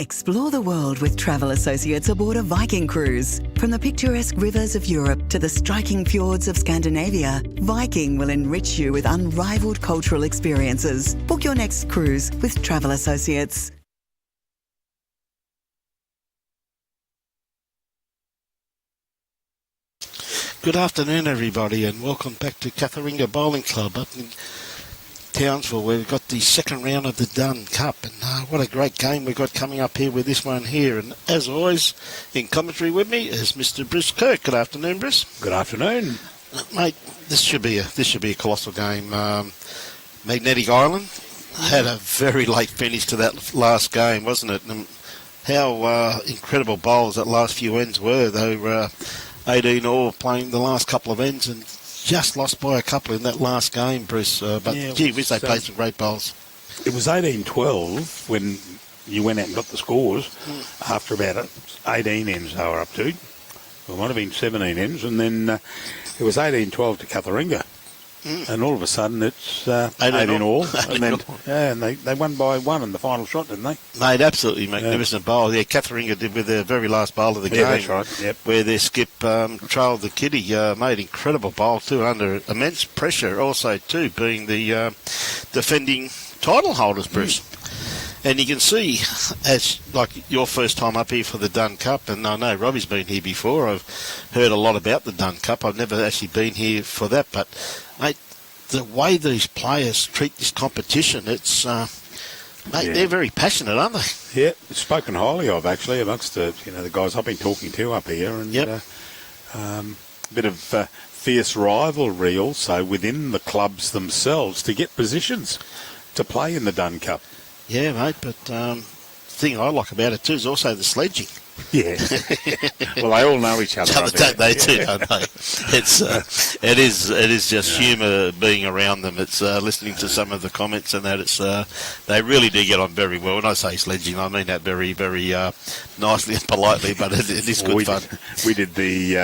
Explore the world with travel associates aboard a Viking cruise. From the picturesque rivers of Europe to the striking fjords of Scandinavia, Viking will enrich you with unrivaled cultural experiences. Book your next cruise with travel associates. Good afternoon, everybody, and welcome back to Cutheringa Bowling Club up in Townsville, where we've got the second round of the Dunn Cup. And what a great game we've got coming up here with this one here. And as always, in commentary with me is Mr. Bruce Kirk. Good afternoon, Bruce. Good afternoon, mate. This should be a colossal game. Magnetic Island had a very late finish to that last game, wasn't it? And how incredible bowls that last few ends were. They were 18 all playing the last couple of ends and just lost by a couple in that last game, Bruce. But yeah, gee whiz, they played some great bowls. It was 18-12 when you went out and got the scores after about 18 ends they were up to. Well, it might have been 17 ends, and then it was 18-12 to Cutheringa. And all of a sudden it's 18 all. And they won by one in the final shot, didn't they? Made absolutely magnificent bowl. Yeah, Cutheringa did with their very last bowl of the game. That's right. Yep. Where their skip trailed the kiddie, made incredible bowl too, under immense pressure also too, being the defending title holders, Bruce. And you can see, as like your first time up here for the Dunn Cup, and I know Robbie's been here before, I've heard a lot about the Dunn Cup. I've never actually been here for that, but mate, the way these players treat this competition, it's they're very passionate, aren't they? Yeah, it's spoken highly of actually amongst the guys I've been talking to up here, and bit of fierce rivalry also within the clubs themselves to get positions to play in the Dunn Cup. Yeah, mate, but the thing I like about it too is also the sledging. Yeah. Well, they all know each other. Don't they too, don't they? It is just humour being around them. It's listening to some of the comments and that. It's they really do get on very well. When I say sledging, I mean that very, very nicely and politely, but it is good fun. We did the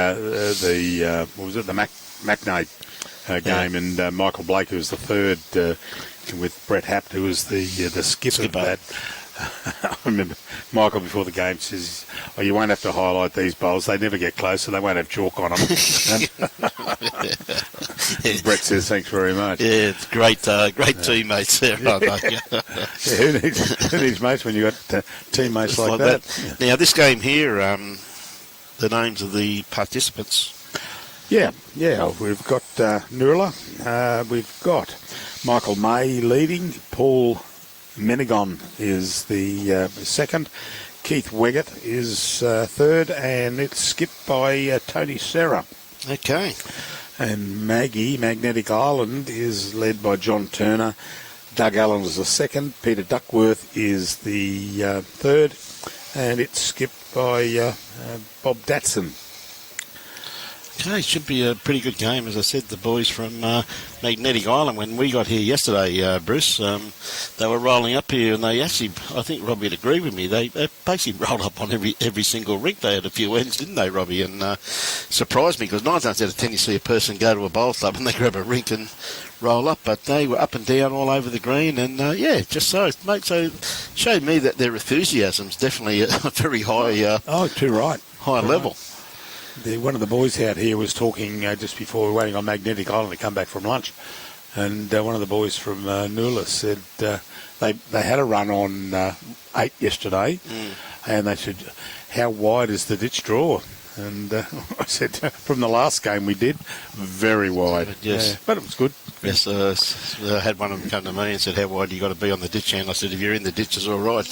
what was it, the McNaid game, and Michael Blake, who was the third, with Brett Hapt, who was the skipper of that. I remember Michael before the game says, "Oh, you won't have to highlight these bowls. They never get close, so they won't have chalk on them." Brett says, "Thanks very much." Yeah, it's great teammates there, aren't they? Who needs mates when you got teammates like that? Now, this game here, the names of the participants. Yeah, we've got NOORLA. We've got Michael May leading. Paul Menegon is the second. Keith Weggett is third, and it's skipped by Tony Serra. Okay. And Magnetic Island is led by John Turner. Doug Allen is the second. Peter Duckworth is the third, and it's skipped by Bob Datson. Okay, should be a pretty good game. As I said, the boys from Magnetic Island, when we got here yesterday, Bruce, they were rolling up here, and they actually, I think Robbie would agree with me, they basically rolled up on every single rink. They had a few ends, didn't they, Robbie? And surprised me, because 9 times out of 10 you see a person go to a bowl club and they grab a rink and roll up, but they were up and down all over the green, and just so, mate, so it showed me that their enthusiasm's definitely a very high high level. One of the boys out here was talking just before we were waiting on Magnetic Island to come back from lunch, and one of the boys from NOORLA said they had a run on 8 yesterday, and they said, "How wide is the ditch draw?" And I said, "From the last game we did, very wide." Yes, but it was good. Yes, I had one of them come to me and said, "How wide do you got to be on the ditch?" And I said, "If you're in the ditch, it's all right."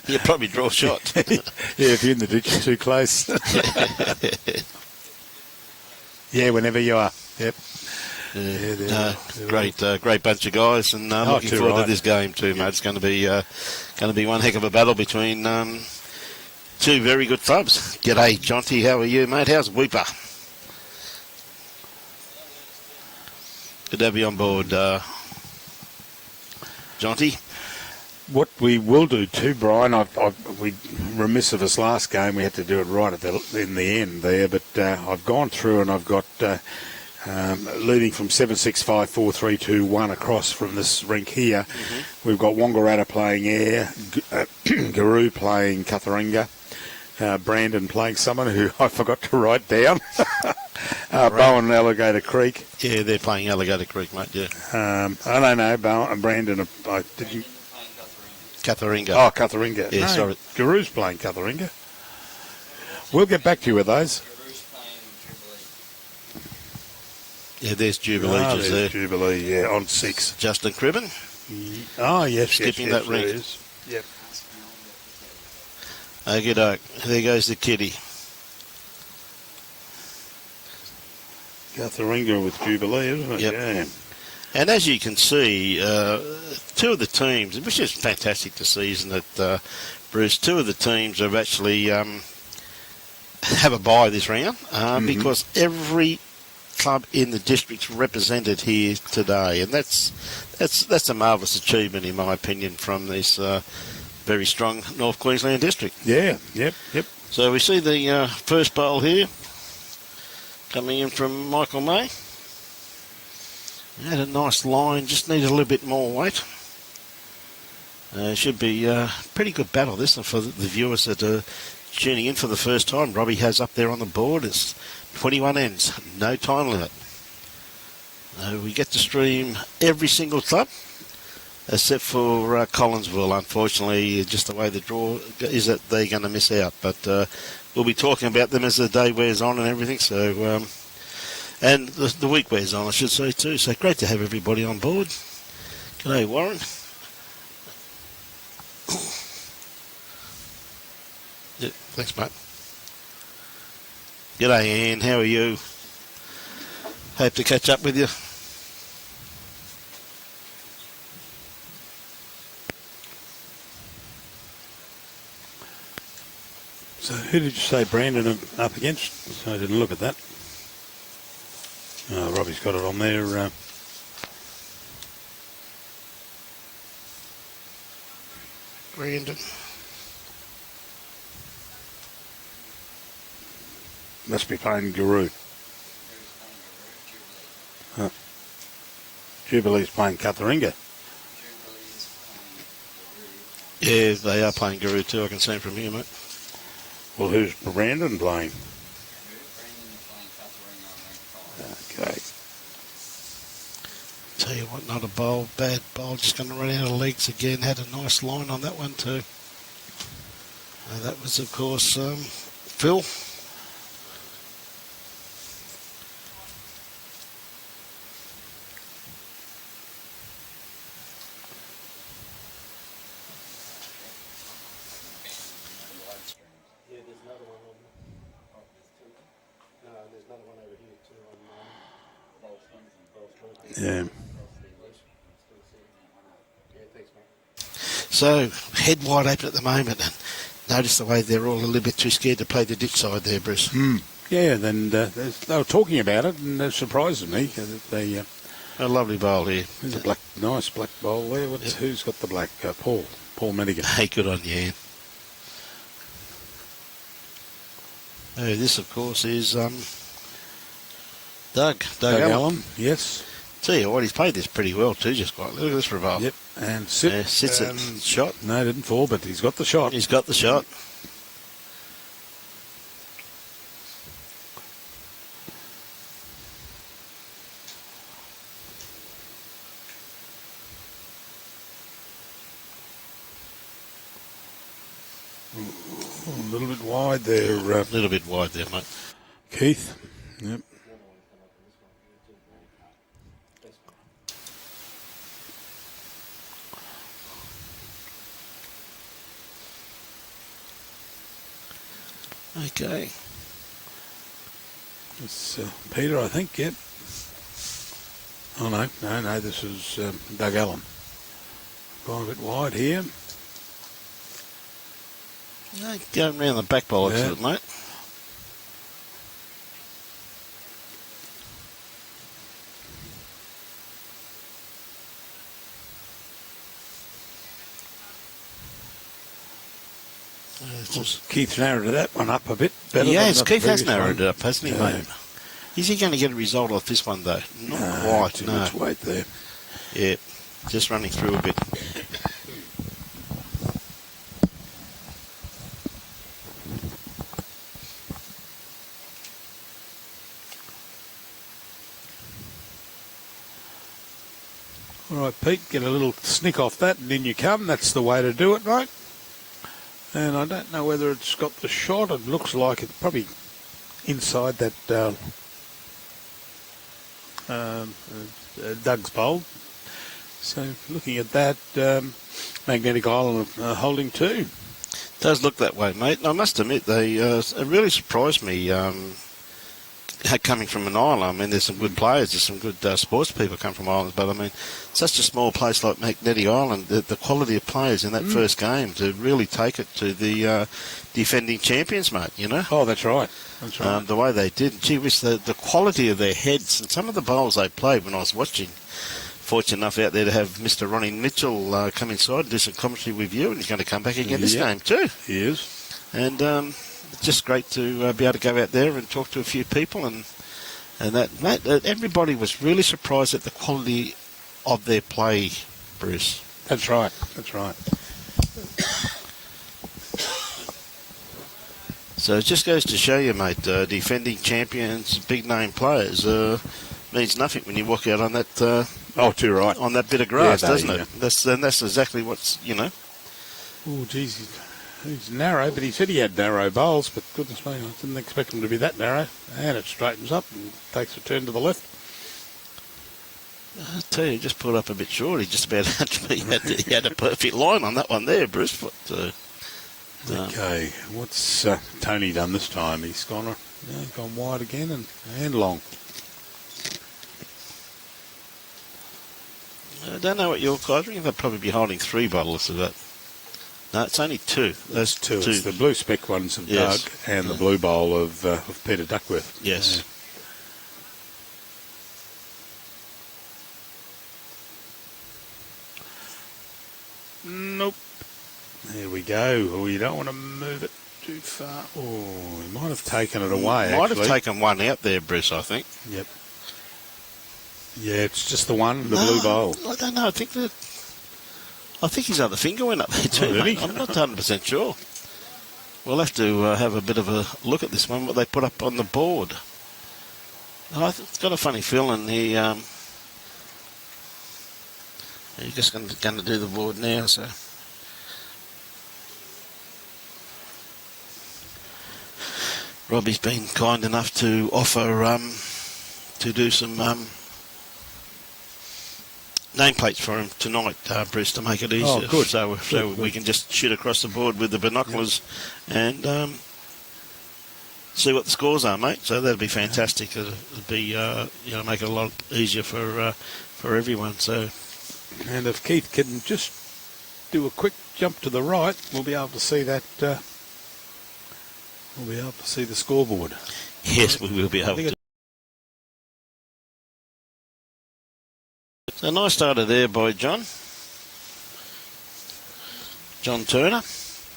You probably draw a shot. Yeah, if you're in the ditch, you're too close. Yeah, whenever you are. Yep. Great bunch of guys, and looking forward to this game too, mate. It's going to be one heck of a battle between two very good clubs. G'day, Jonty. How are you, mate? How's Weeper? Good to have you on board, Jonty. What we will do too, Brian, we remiss of us last game. We had to do it right in the end there, but I've gone through and I've got Leading from 7-6-5, 4-3, 2, 1 across from this rink here. We've got Wangaratta playing air, Guru playing Cutheringa, Brandon playing someone who I forgot to write down. Bowen Alligator Creek. Yeah, they're playing Alligator Creek, mate, yeah. I don't know, Brandon, did you... Cutheringa. Oh, Cutheringa. Yeah, no, sorry. Guru's playing Cutheringa. We'll get back to you with those. Yeah, there's Jubilee just there. Jubilee, yeah, on 6. Justin Cribben. Oh, yes, Skipping yes, that ring. there is. Yep. Okey-doke. There goes the kitty. Cutheringa with Jubilee, isn't it? Yep. Yeah. And as you can see, two of the teams, which is fantastic to see, isn't it, Bruce? Two of the teams have actually have a bye this round because every club in the district's represented here today, and that's a marvellous achievement, in my opinion, from this very strong North Queensland district. Yeah, yep. So we see the first bowl here coming in from Michael May. Had a nice line, just needed a little bit more weight. Should be a pretty good battle, this, for the viewers that are tuning in for the first time. Robbie has up there on the board, it's 21 ends, no time limit. We get to stream every single club, except for Collinsville. Unfortunately, just the way the draw is, that they're going to miss out. But we'll be talking about them as the day wears on and everything, so... and the week wears on, I should say, too. So great to have everybody on board. G'day, Warren. Yeah, thanks, mate. G'day, Anne. How are you? Hope to catch up with you. So who did you say Brandon up against? I didn't look at that. Oh, Robbie's got it on there. Brandon. Must be playing Guru. Jubilee's playing Cutheringa. Yeah, they are playing Guru too, I can see from here, mate. Well, who's Brandon playing? Okay. Tell you what, not a bowl, bad bowl, just going to run out of legs again. Had a nice line on that one too. That was, of course, Phil. Yeah. So, head wide open at the moment, and notice the way they're all a little bit too scared to play the ditch side there, Bruce. Yeah, then they were talking about it, and it surprises me. They, a lovely bowl here. There's a nice black bowl there. Who's got the black? Paul Madigan. Hey, good on you. This, of course, is Doug Allen. Yes. Tell you what, he's played this pretty well too, just quite. Look at this revolve. Yep, and sits it. Shot. No, didn't fall, but he's got the shot. He's got the shot. A little bit wide there. A little bit wide there, mate. Keith. Yep. Okay. It's Peter, I think, yep. Oh, no, this is Doug Allen. Gone a bit wide here. Going around the back bollocks of it, mate. Keith's narrowed that one up a bit better. Yes, Keith has narrowed it up, hasn't he, mate? Is he going to get a result off this one, though? Not quite, too no. much weight there. Yeah, just running through a bit. All right, Pete, get a little snick off that, and in you come. That's the way to do it, mate. And I don't know whether it's got the shot. It looks like it's probably inside that Doug's bowl. So looking at that, Magnetic Island holding two. Does look that way, mate. And I must admit, they it really surprised me coming from an island. I mean, there's some good players, there's some good sports people come from islands, but I mean, such a small place like Magnetic Island, the quality of players in that first game to really take it to the defending champions, mate, you know? Oh, that's right. That's right. The way they did. Gee whiz, the quality of their heads and some of the bowls they played when I was watching. Fortunate enough out there to have Mr. Ronnie Mitchell come inside and do some commentary with you, and he's going to come back again this game too. He is. And it's just great to be able to go out there and talk to a few people, and that, mate, everybody was really surprised at the quality of their play, Bruce. That's right. That's right. So it just goes to show you, mate, defending champions, big name players means nothing when you walk out on that. Too right. On that bit of grass, Yeah, doesn't it? That's exactly what's, you know. Oh, geez, he's narrow, but he said he had narrow bowls, but goodness me, I didn't expect him to be that narrow. And it straightens up and takes a turn to the left. I tell you, just pulled up a bit short. He just about had to be. He had a perfect line on that one there, Bruce. But, okay, what's Tony done this time? He's gone wide again and long. I don't know what you're think they'll probably be holding 3 bottles of that. No, it's only 2. There's two. It's the blue spec ones of Doug and the blue bowl of Peter Duckworth. Yes. Nope. There we go. Oh, you don't want to move it too far. Oh, he might have taken it away, Might have taken one out there, Bruce, I think. Yep. Yeah, it's just the one, the blue bowl. I don't know. I think his other finger went up there too, did he? I'm not 100% sure. We'll have to have a bit of a look at this one, what they put up on the board. It's got a funny feeling he's just going to do the board now, so. Robbie's been kind enough to offer to do some nameplates for him tonight, Bruce, to make it easier. Oh, good. So we can just shoot across the board with the binoculars and see what the scores are, mate. So that'll be fantastic. It'll be make it a lot easier for everyone. So, and if Keith can just do a quick jump to the right, we'll be able to see that. We'll be able to see the scoreboard. Yes, we will be able to. So nice starter there by John Turner.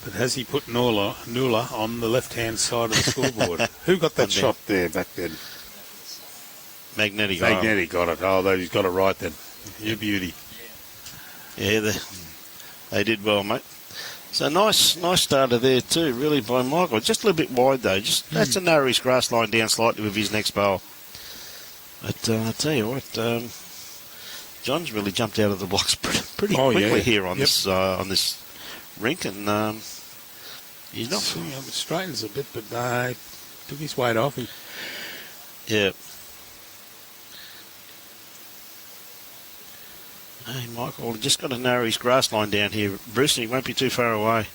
But has he put NOORLA on the left-hand side of the scoreboard? Who got that shot there back then? Magnetic got it. Oh, he's got it right then. You beauty. Yeah, they did well, mate. So nice starter there too, really, by Michael. Just a little bit wide though. That's a narrowish grass line down slightly with his next bowl. But I tell you what, John's really jumped out of the blocks pretty quickly here on this rink, and he's not. It straightens a bit, but he took his weight off. Yeah. Hey, Michael, just got to narrow his grass line down here. Bruce, he won't be too far away.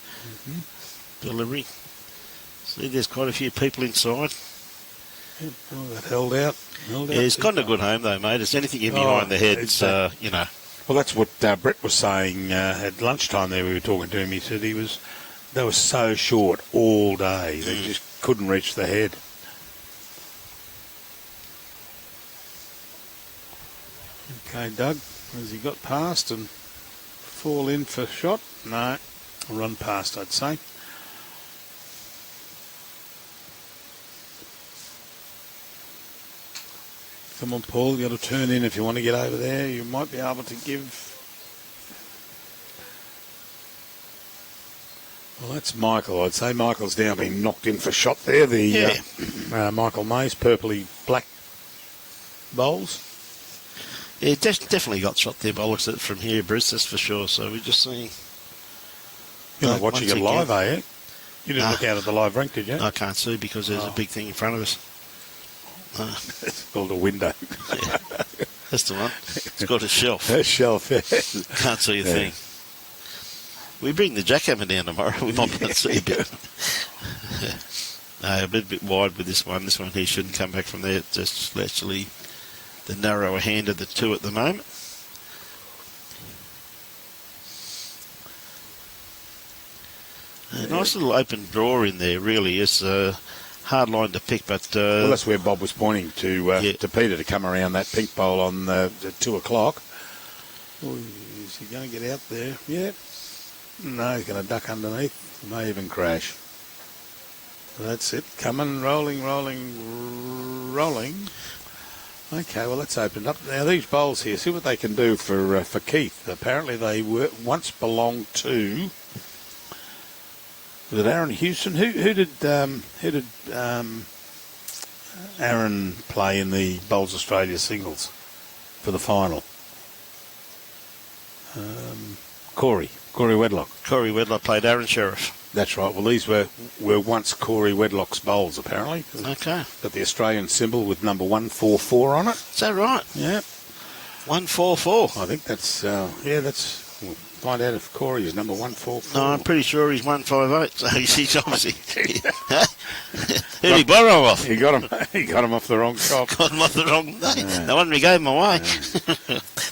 Delivery. See, there's quite a few people inside. Yep. Oh, that held out. Yeah, it's gotten a good home, though, mate. It's anything in behind the heads, you know. Well, that's what Brett was saying at lunchtime there. We were talking to him. He said they were so short all day. They just couldn't reach the head. Okay, Doug. Has he got past and fall in for shot? No, run past, I'd say. Come on, Paul, you got to turn in if you want to get over there. You might be able to give... Well, that's Michael. I'd say Michael's now been knocked in for shot there. The Michael Mays, purpley black bowls. Yeah, definitely got shot there by looks at it from here, Bruce, that's for sure. So we're just seeing... You're not watching it live, are you? You didn't look out at the live rank, did you? I can't see because there's a big thing in front of us. It's called a window. Yeah, that's the one. It's got a shelf. A shelf, yeah. Can't see a thing. We bring the jackhammer down tomorrow. We might be able to see a bit. No, a bit wide with this one. This one here shouldn't come back from there. It's just actually the narrower hand of the two at the moment. A nice little open draw in there, really. It's a hard line to pick, but... well, that's where Bob was pointing to Peter to come around that pink bowl on 2 o'clock. Oh, is he going to get out there? Yeah. No, he's going to duck underneath. He may even crash. That's it. Coming, rolling. Okay, well, that's opened up. Now, these bowls here, see what they can do for Keith. Apparently, they once belonged to... Was it Aaron Houston? Who did Aaron play in the Bowls Australia singles for the final? Corey Wedlock. Corey Wedlock played Aaron Sheriff. That's right. Well, these were once Corey Wedlock's bowls, apparently. Okay. Got the Australian symbol with number 144 on it. Is that right? Yeah. 144. I think that's, that's... We'll find out if Corey is number 144. No, I'm pretty sure he's 158. So he's obviously... Who'd he borrow off? He got him off the wrong shop. Got him off the wrong day. No wonder he gave him away.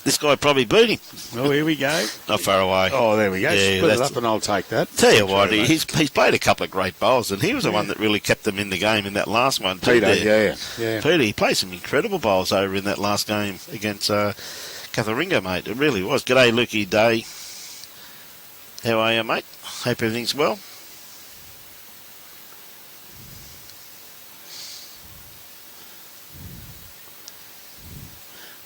This guy probably beat him. Well, here we go. Not far away. Oh, there we go. Yeah, split it up and I'll take that. Tell you what, he's played a couple of great bowls, and he was the one that really kept them in the game in that last one too. Peter, yeah. Peter, he played some incredible bowls over in that last game against Cutheringa, mate. It really was. G'day, Lukey Day. How are you, mate? Hope everything's well.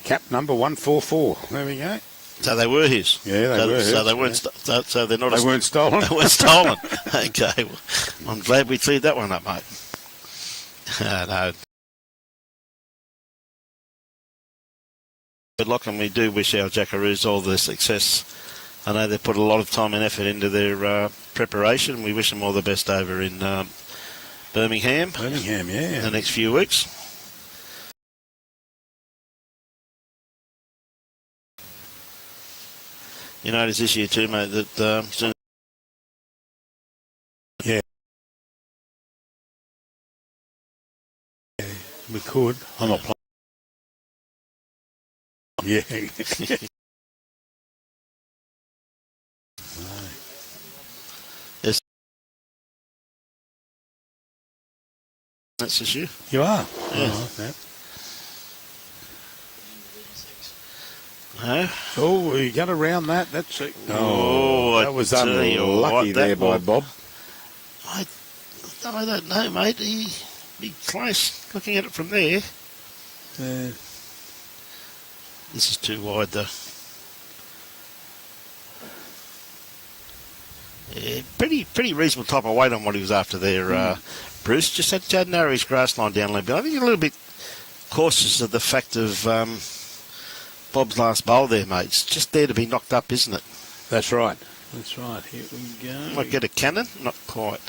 Cap number 144. There we go. So they were his. Yeah, they were his. So they weren't. So they're not. They weren't stolen. They weren't stolen. Okay. Well, I'm glad we cleared that one up, mate. No. Good luck, and we do wish our Jackaroos all the success. I know they put a lot of time and effort into their preparation. We wish them all the best over in Birmingham. Yeah. The next few weeks. You notice this year too, mate, that we could. I'm not playing. Yeah. Yes. That's just you. You are? Yeah. No. Oh, we got around that. That's it. Oh, that was unlucky there by Bob. I don't know, mate. He close. Looking at it from there. This is too wide, though. Yeah, pretty reasonable type of weight on what he was after there, Bruce. Just had to narrow his grass line down a little bit. I think he's a little bit cautious of the fact of Bob's last bowl there, mate. It's just there to be knocked up, isn't it? That's right. Here we go. Might get a cannon? Not quite.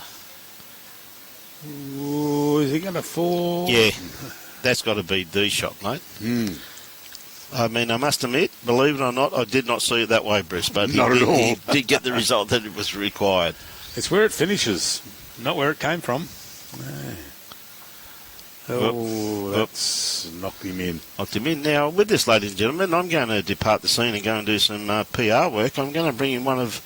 Ooh, is he going to fall? Yeah, that's got to be the shot, mate. I mean, I must admit, believe it or not, I did not see it that way, Bruce, but he did get the result that it was required. It's where it finishes, not where it came from. Oh, that's knocked him in. Knocked him in. Now, with this, ladies and gentlemen, I'm going to depart the scene and go and do some PR work. I'm going to bring in one of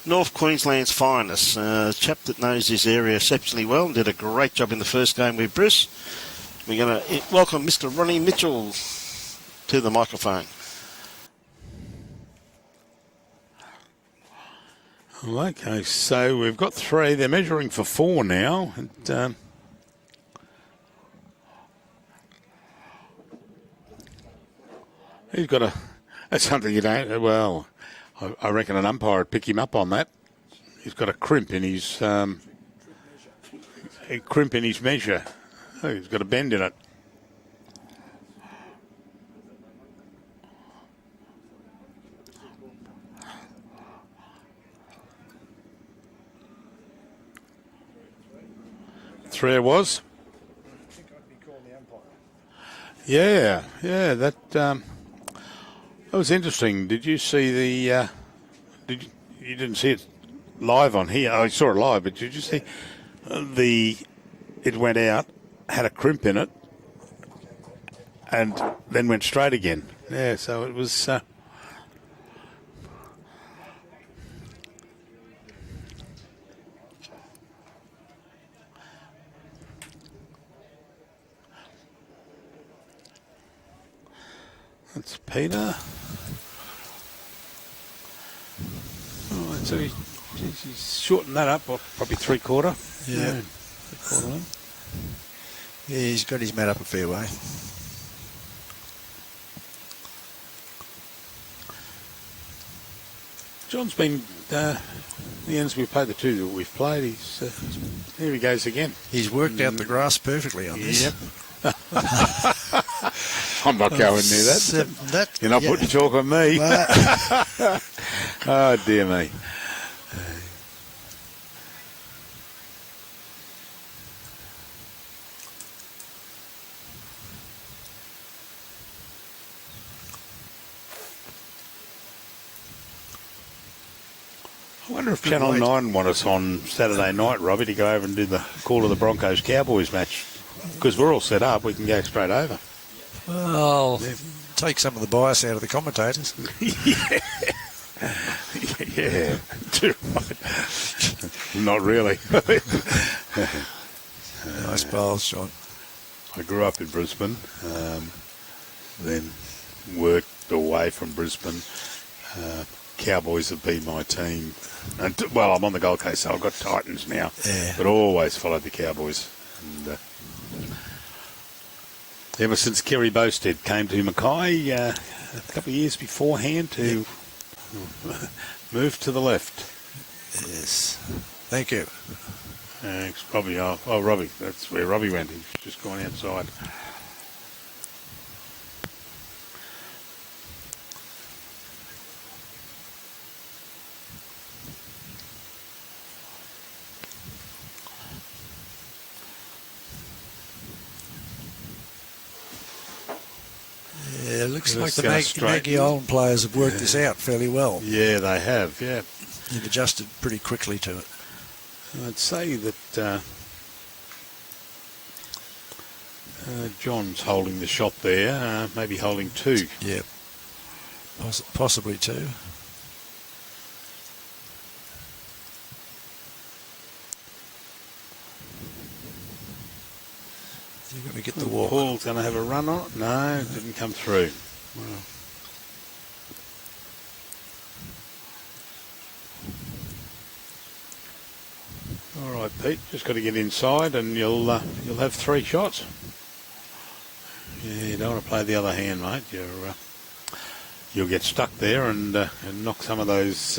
North Queensland's finest, a chap that knows this area exceptionally well and did a great job in the first game with Bruce. We're going to welcome Mr. Ronnie Mitchell to the microphone. Okay, so we've got 3. They're measuring for 4 now. And, He's got a... That's something you don't... Well, I reckon an umpire would pick him up on that. He's got a crimp in his... measure. Oh, he's got a bend in it. Three it was. Yeah, that was interesting. Did you see the? You didn't see it live on here? I saw it live, but did you see it went out, had a crimp in it, and then went straight again. Yeah, so it was. That's Peter. Oh, so he's shortened that up, probably three-quarter. Yeah. Three-quarter length. Yeah, he's got his mat up a fair way. John's been, the ends we've played, the two that we've played, here he goes again. He's worked out the grass perfectly on this. Yep. I'm not going near that. You're not putting chalk on me. Oh, dear me. I wonder if Channel 9 want us on Saturday night, Robbie, to go over and do the call of the Broncos-Cowboys match. Because we're all set up, we can go straight over. Well, take some of the bias out of the commentators. Yeah, too right. Not really. Nice bowls, John. I grew up in Brisbane, then worked away from Brisbane. Cowboys have been my team. And well, I'm on the Gold Coast, so I've got Titans now. Yeah. But always followed the Cowboys. And, ever since Kerry Bowstead came to Mackay a couple of years beforehand to move to the left. Yes. Thank you. Thanks. Probably, Robbie. That's where Robbie went. He's just gone outside. Yeah, it looks like the Maggie Olin players have worked this out fairly well. Yeah, they have, yeah. You've adjusted pretty quickly to it. I'd say that John's holding the shot there, maybe holding two. Yeah, possibly two. You're going to get the walk. Paul's going to have a run on it? No, it didn't come through. Well. All right, Pete, just got to get inside and you'll have three shots. Yeah, you don't want to play the other hand, mate. You'll get stuck there and knock some of those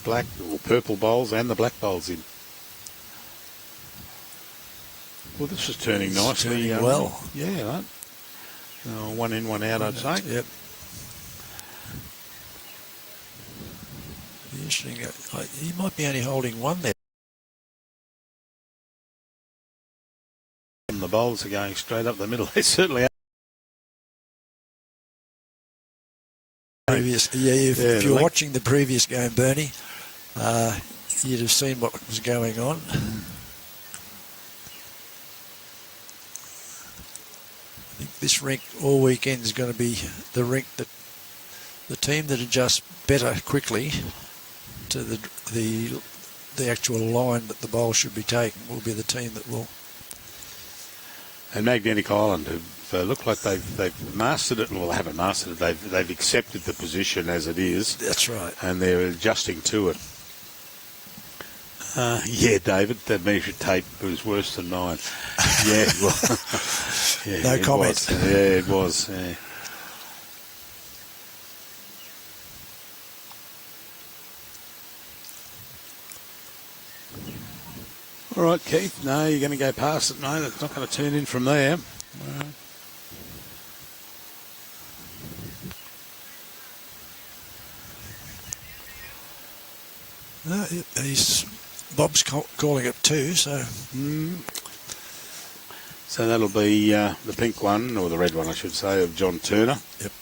black or purple bowls and the black bowls in. Well, this is turning nicely. Turning well. Yeah, right. One in, one out, I'd say. Yep. Interesting. He might be only holding one there. And the bowls are going straight up the middle. They certainly are. If you're watching the previous game, Bernie, you'd have seen what was going on. I think this rink all weekend is going to be the rink that the team that adjusts better quickly to the actual line that the bowl should be taken will be the team that will. And Magnetic Island have looked like they've mastered it. Well, they haven't mastered it. They've accepted the position as it is. That's right. And they're adjusting to it. Yeah, David, that measured tape was worse than mine. Yeah, well, no comment. Yeah, it was. Yeah. All right, Keith. No, you're going to go past it, mate. It's not going to turn in from there. No, Bob's calling it 2, so... So that'll be the pink one, or the red one, I should say, of John Turner. Yep.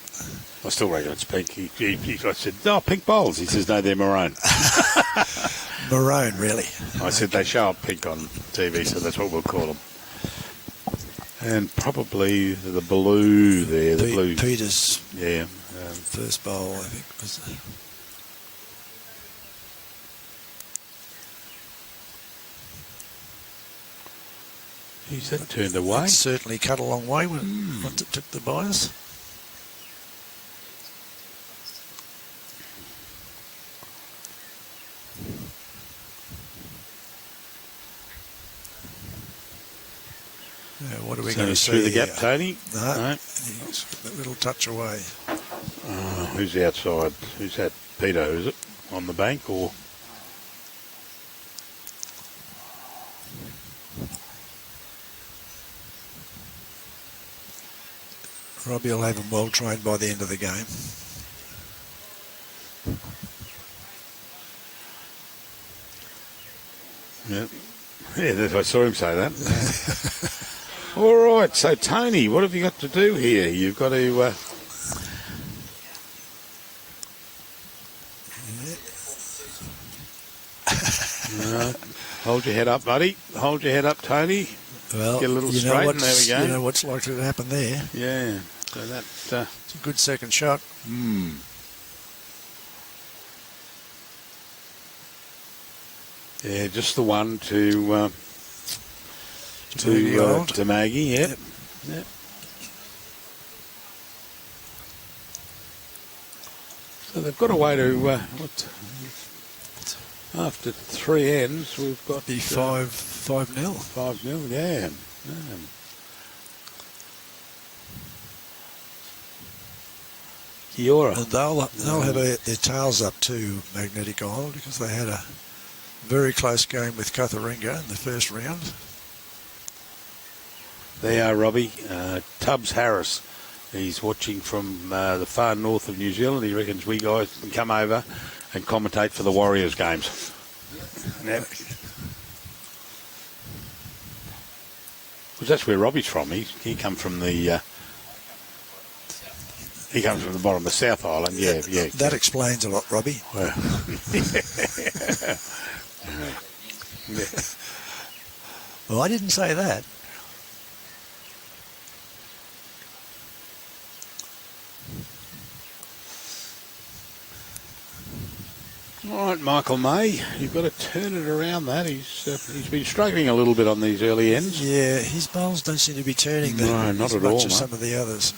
I still reckon it's pink. I said, oh, pink bowls. He says, no, they're maroon. Maroon, really. I said, they show up pink on TV, so that's what we'll call them. And probably the blue there. The blue. Peter's first bowl, I think, was He's that turned away. It certainly cut a long way once it took the bias. What are we going to see through the gap, here? Tony? No. He's got a little touch away. Who's outside? Who's that? Peter, is it? On the bank, or? Robbie will have him well trained by the end of the game. Yeah, I saw him say that. All right, so Tony, what have you got to do here? You've got to... hold your head up, buddy. Hold your head up, Tony. Well, get a little straight, and there we go. You know what's likely to happen there. Yeah, so that... it's a good second shot. Yeah, just the one to Maggie, yep. So they've got a way to, after 3 ends, we've got... Be 5-0. 5-0, yeah. Kiora. And they'll have their tails up too, Magnetic Island, because they had a very close game with Cutheringa in the first round. There you are, Robbie. Tubbs Harris. He's watching from the far north of New Zealand. He reckons we guys can come over and commentate for the Warriors games. Yep. Because that's where Robbie's from. He comes from the bottom of the South Island. Yeah. That explains a lot, Robbie. Well, Well, I didn't say that. All right, Michael May, you've got to turn it around. That he's been struggling a little bit on these early ends. Yeah, his bowls don't seem to be turning not as at much all, as mate. some of the others.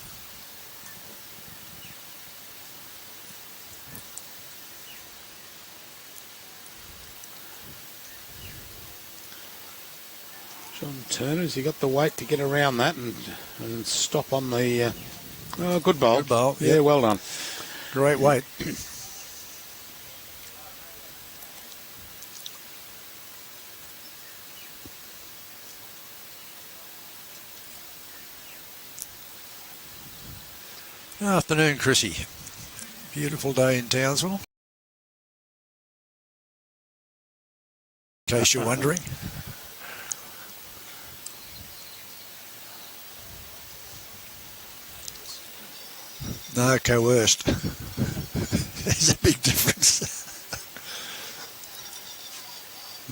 John Turner, has he got the weight to get around that and stop on the... good bowl. Good bowl, yeah, well done. Great weight. Afternoon, Chrissy. Beautiful day in Townsville. In case you're wondering. No, coerced. There's a big difference.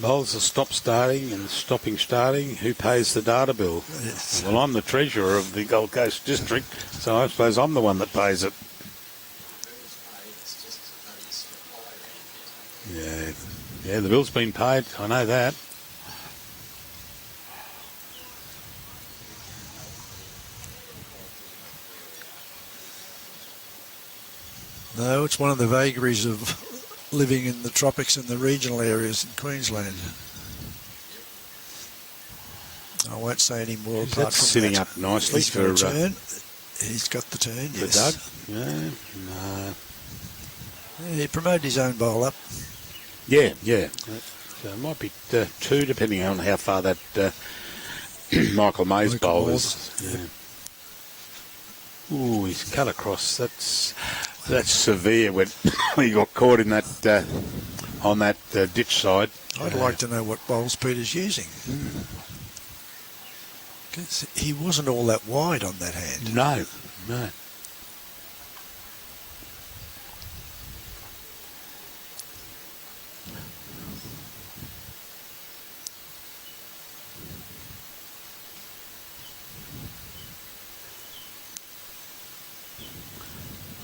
Bowls are stop starting and stopping starting. Who pays the data bill? Yes. Well, I'm the treasurer of the Gold Coast District, so I suppose I'm the one that pays it. Yeah, the bill's been paid. I know that. No, it's one of the vagaries of living in the tropics and the regional areas in Queensland. I won't say any more apart from sitting that. up nicely He's got a turn. He's got the turn, for yes. Doug. Yeah, no. Yeah, he promoted his own bowl up. Yeah. So it might be 2, depending on how far that Michael May's bowl is. Yeah. Ooh, he's cut across. That's severe when he got caught in that on that ditch side. I'd like to know what bowls Peter's using. 'Cause he wasn't all that wide on that hand. No.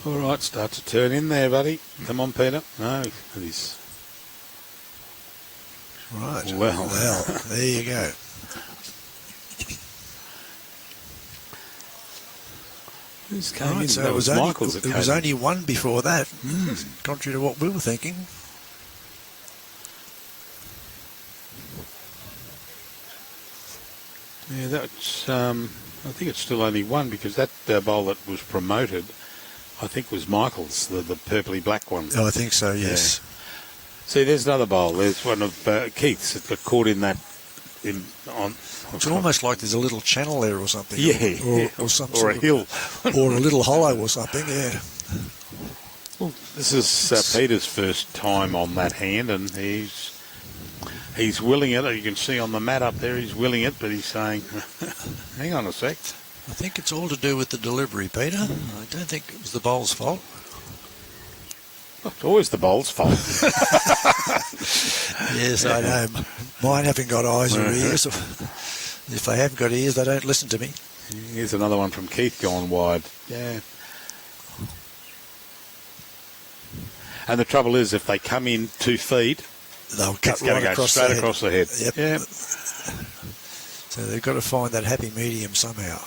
All right, start to turn in there, buddy. Come on, Peter. No, he's... Right. Well, there you go. Who's came Right, in? so That it was Michael's that only, it was came in. only one before that, contrary to what we were thinking. Yeah, that's. I think it's still only one because that bowl that was promoted, I think, was Michael's, the purpley black one. Oh, I think so. Yes. See, there's another bowl. There's one of Keith's that got caught in that. It's almost like there's a little channel there or something. Yeah, or some or sort a hill, or a little hollow or something. Yeah. Well, this is Peter's first time on that hand, and he's willing it. You can see on the mat up there, he's willing it, but he's saying, "Hang on a sec." I think it's all to do with the delivery, Peter. I don't think it was the bowl's fault. It's always the bowl's fault. Yes, I know. Mine haven't got eyes or ears. If they have got ears, they don't listen to me. Here's another one from Keith gone wide. Yeah. And the trouble is, if they come in 2 feet, They'll cut it's going to go straight across the head. Yep. Yeah. So they've got to find that happy medium somehow.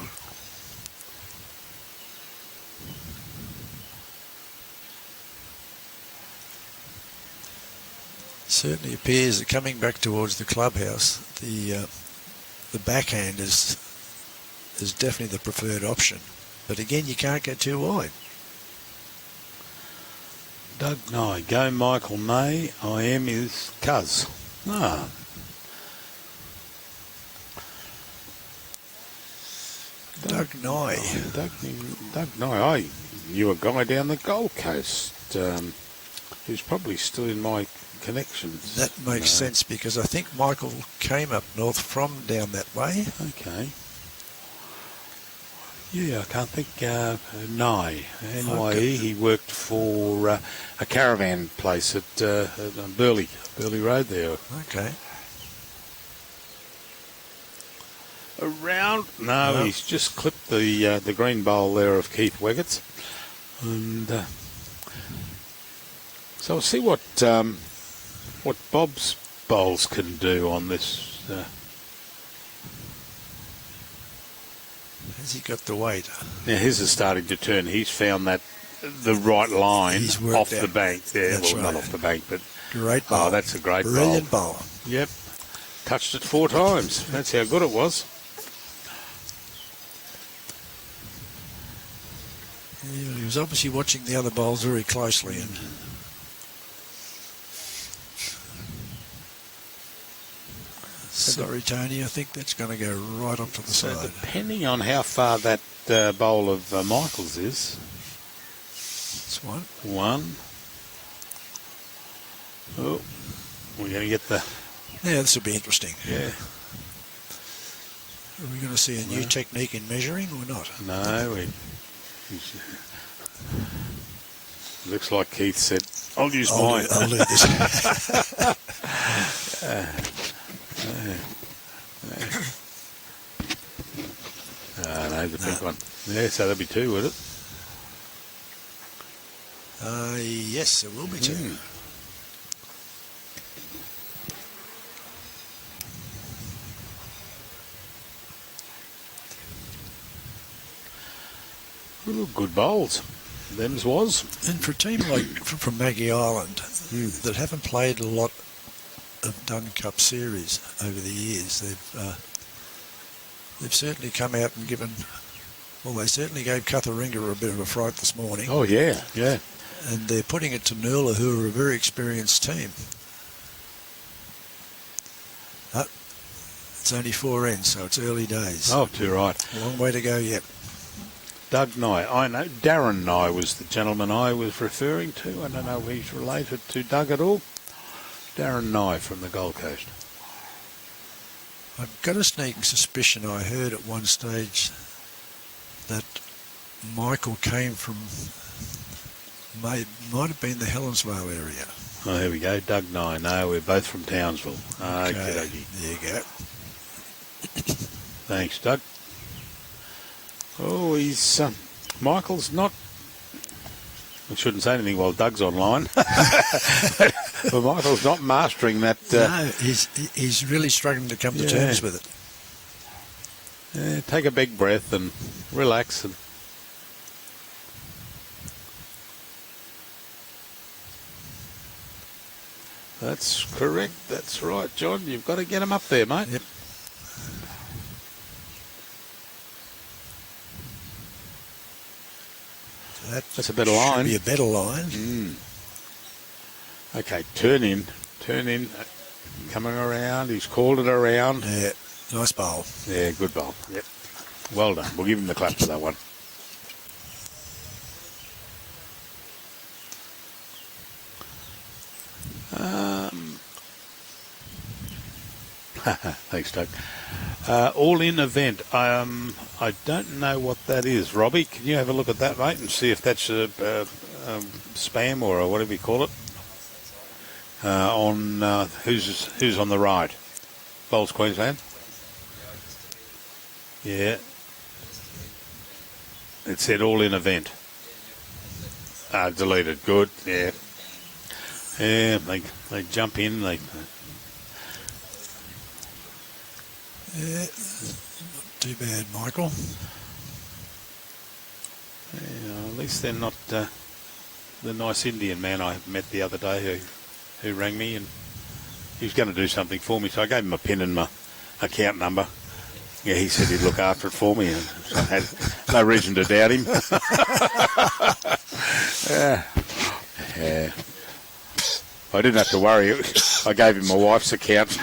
Certainly appears that coming back towards the clubhouse, the backhand is definitely the preferred option. But again, you can't go too wide. Doug Nye, go Michael May, I am his cuz. Ah. Doug Nye. Doug Nye, I knew a guy down the Gold Coast who's probably still in my connections. That makes sense because I think Michael came up north from down that way. Okay. Yeah, I can't think. Nye, NYE. Okay. He worked for a caravan place at Burley Road there. Okay. Around? No, he's just clipped the green bowl there of Keith Weggett's, and so we'll see what Bob's bowls can do on this. Has he got the weight? Now his is starting to turn. He's found the right line off the bank there. That's well, right. not off the bank, but Great bowl. oh, that's a great bowl. Brilliant bowl. Yep, touched it 4 times. That's how good it was. Yeah, he was obviously watching the other bowls very closely. And sorry, Tony, I think that's going to go right up to the So side. depending on how far that bowl of Michael's is, That's one. Oh, we're going to get the... Yeah, this will be interesting. Yeah. Are we going to see a new technique in measuring or not? No, looks like Keith said, I'll use mine. I'll do this. No, the big one. Yeah, so there'll be 2, would it? Yes, there will be 2. Ooh, good bowls. Them's was. And for a team like from Maggie Island that haven't played a lot of Dunn Cup series over the years, they've certainly come out and given. Well, they certainly gave Cutheringa a bit of a fright this morning. Oh, yeah. And they're putting it to NOORLA, who are a very experienced team. It's only 4 ends, so it's early days. Oh, too right. A long way to go yet. Doug Nye. I know Darren Nye was the gentleman I was referring to. I don't know if he's related to Doug at all. Darren Nye from the Gold Coast. I've got a sneaking suspicion I heard at one stage that Michael came from, might have been the Helensvale area. Oh, here we go. Doug Nye. No, we're both from Townsville. Okay, Okay. there you go. Thanks, Doug. Oh, he's... Michael's not... I shouldn't say anything while Doug's online. But Michael's not mastering that... No, he's really struggling to come to terms with it. Take a big breath and relax. And that's correct. That's right, John. You've got to get him up there, mate. Yep. That's a better line. Should be a better line. Okay, turn in. Coming around. He's called it around. Yeah, nice bowl. Yeah, good bowl. Yep. Well done. We'll give him the clap for that one. Thanks, Doug. All-in event. I don't know what that is. Robbie, can you have a look at that, mate, and see if that's a spam or whatever you call it? On who's on the right? Bowls Queensland. Yeah. It said all-in event. Deleted. Good. Yeah. Yeah. They jump in. They. Yeah, not too bad, Michael. Yeah, at least they're not the nice Indian man I met the other day who rang me, and he was going to do something for me, so I gave him a pin and my account number. Yeah, he said he'd look after it for me, and so I had no reason to doubt him. Yeah. I didn't have to worry. I gave him my wife's account.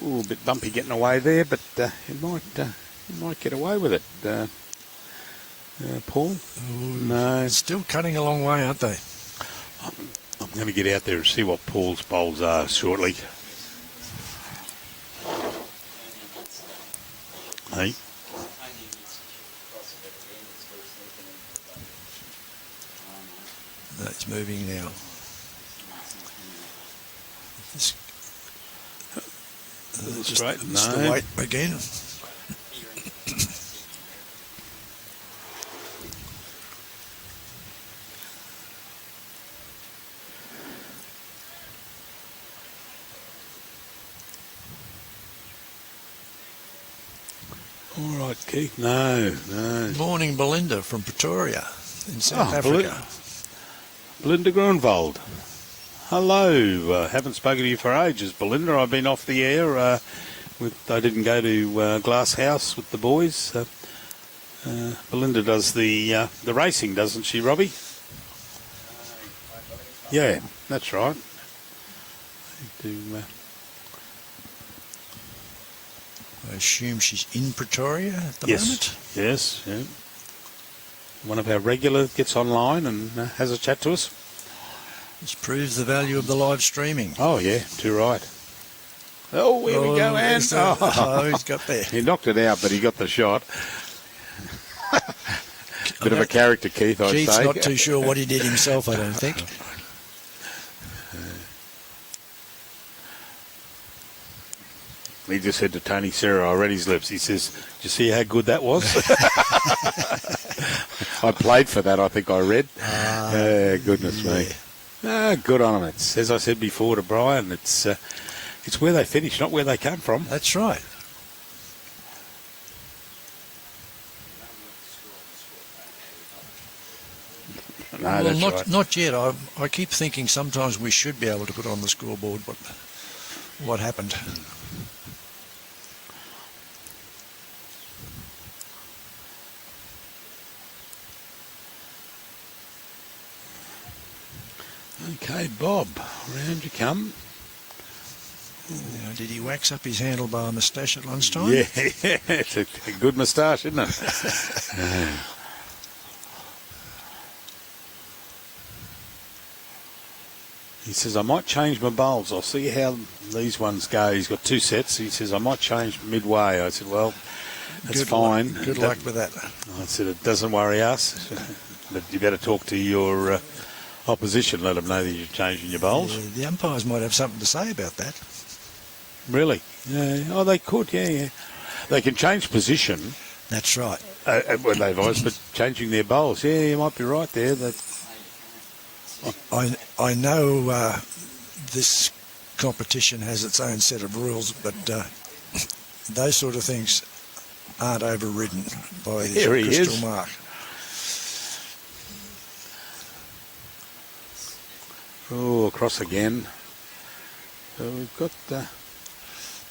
Ooh, a bit bumpy getting away there, but he might get away with it. Paul? No. Still cutting a long way, aren't they? I'm going to get out there and see what Paul's bowls are shortly. Hey? That's moving now. Just the weight again. All right, Keith. No. Morning, Belinda from Pretoria in South Africa. Belinda Grunwald. Hello. Haven't spoken to you for ages, Belinda. I've been off the air. I didn't go to Glass House with the boys. Belinda does the racing, doesn't she, Robbie? Yeah, that's right. I assume she's in Pretoria at the moment? Yes. Yeah. One of our regulars gets online and has a chat to us. This proves the value of the live streaming. Oh, yeah, too right. Oh, here we go, Anne. He's got there. He knocked it out, but he got the shot. Bit of a character, Keith, I'd say. Keith's not too sure what he did himself, I don't think. He just said to Tony Serra, I read his lips. He says, did you see how good that was? I played for that, I think I read. Goodness me. Good on him. It's, as I said before to Brian, it's where they finish, not where they come from. That's right. No, that's right. Not yet. I keep thinking sometimes we should be able to put on the scoreboard what happened. Okay, Bob, round you come. Now, did he wax up his handlebar moustache at lunchtime? Yeah, it's a good moustache, isn't it? He says, I might change my bowls. I'll see how these ones go. He's got 2 sets. He says, I might change midway. I said, well, that's fine. Good luck with that. I said, it doesn't worry us. But you better talk to your opposition. Let them know that you're changing your bowls. Yeah, the umpires might have something to say about that. Really? Yeah. Oh, they could, yeah. They can change position. That's right. Well, they've always, but changing their bowls. Yeah, you might be right there. I know this competition has its own set of rules, but those sort of things aren't overridden by the crystal mark. Oh, across again. So we've got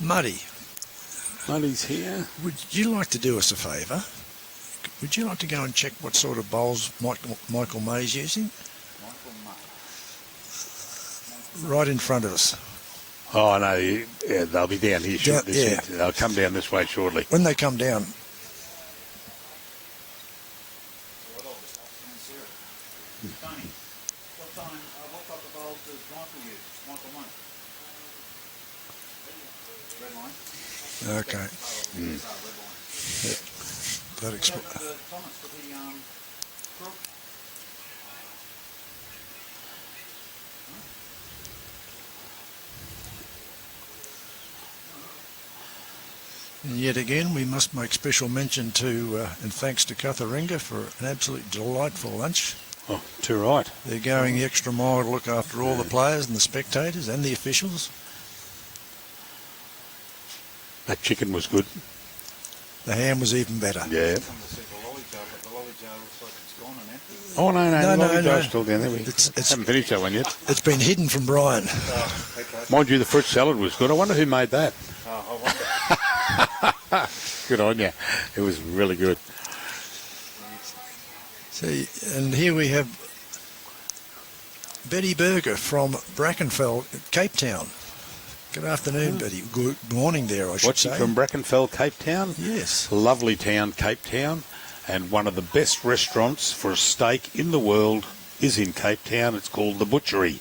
Muddy's here. Would you like to do us a favour? Would you like to go and check what sort of bowls Michael May's using? Right in front of us. Oh, no, yeah, they'll be down here shortly. Yeah. They'll come down this way shortly. When they come down. Okay. That explains. And yet again, we must make special mention to and thanks to Cutheringa for an absolutely delightful lunch. Oh, too right. They're going the extra mile to look after all the players and the spectators and the officials. That chicken was good. The ham was even better. Yeah. Oh, no, the lolly's still down there. We haven't finished that one yet. It's been hidden from Brian. Oh, okay. Mind you, the fruit salad was good. I wonder who made that. Oh, I wonder. Good on you. It was really good. See, and here we have Betty Berger from Brackenfell, Cape Town. Good afternoon, Betty. Good morning there, I should Watching say. from Brackenfell, Cape Town. Yes. Lovely town, Cape Town. And one of the best restaurants for a steak in the world is in Cape Town. It's called The Butchery.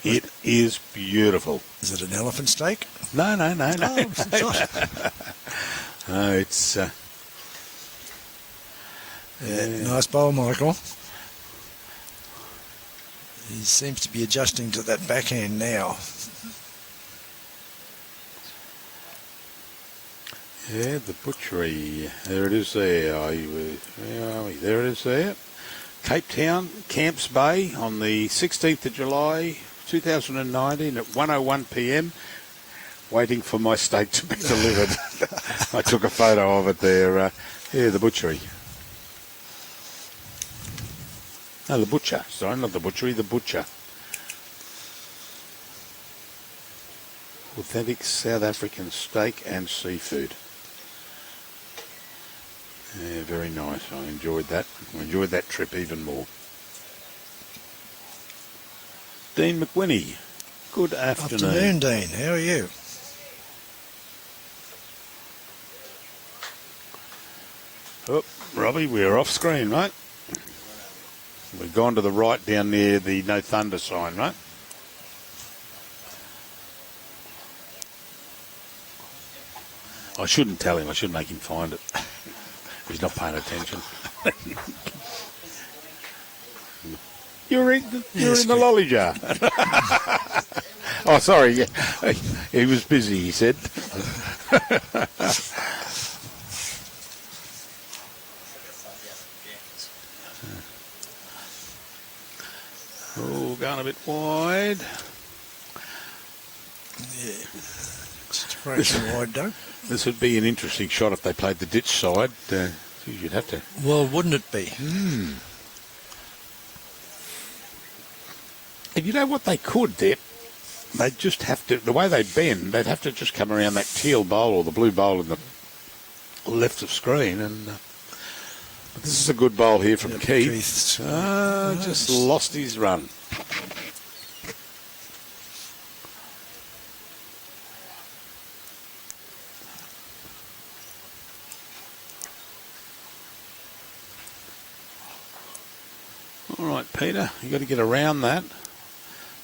It is beautiful. Is it an elephant steak? No. Oh, it's not. No, it's... Nice bowl, Michael. He seems to be adjusting to that backhand now. Yeah, The Butchery. There it is there. Where are we? There it is there. Cape Town, Camps Bay on the 16th of July, 2019 at 1:01 p.m. Waiting for my steak to be delivered. I took a photo of it there. Yeah, The Butchery. No, The Butcher. Sorry, not The Butchery, The Butcher. Authentic South African steak and seafood. Yeah, very nice. I enjoyed that. I enjoyed that trip even more. Dean McWhinney, good afternoon. Afternoon, Dean. How are you? Oh, Robbie, we're off screen, mate. We've gone to the right down near the no thunder sign, mate. I shouldn't tell him. I should make him find it. He's not paying attention. You're in the lolly jar. Oh, sorry. Yeah. He was busy, he said. Oh, going a bit wide. Yeah. It's wide, Doug. This would be an interesting shot if they played the ditch side. You'd have to. Well, wouldn't it be? And you know what they could, Dip? They'd just have to, the way they bend, they'd have to just come around that teal bowl or the blue bowl in the left of screen. And but this is a good bowl here from Keith. Keith's. Just lost his run. All right, Peter, you got to get around that.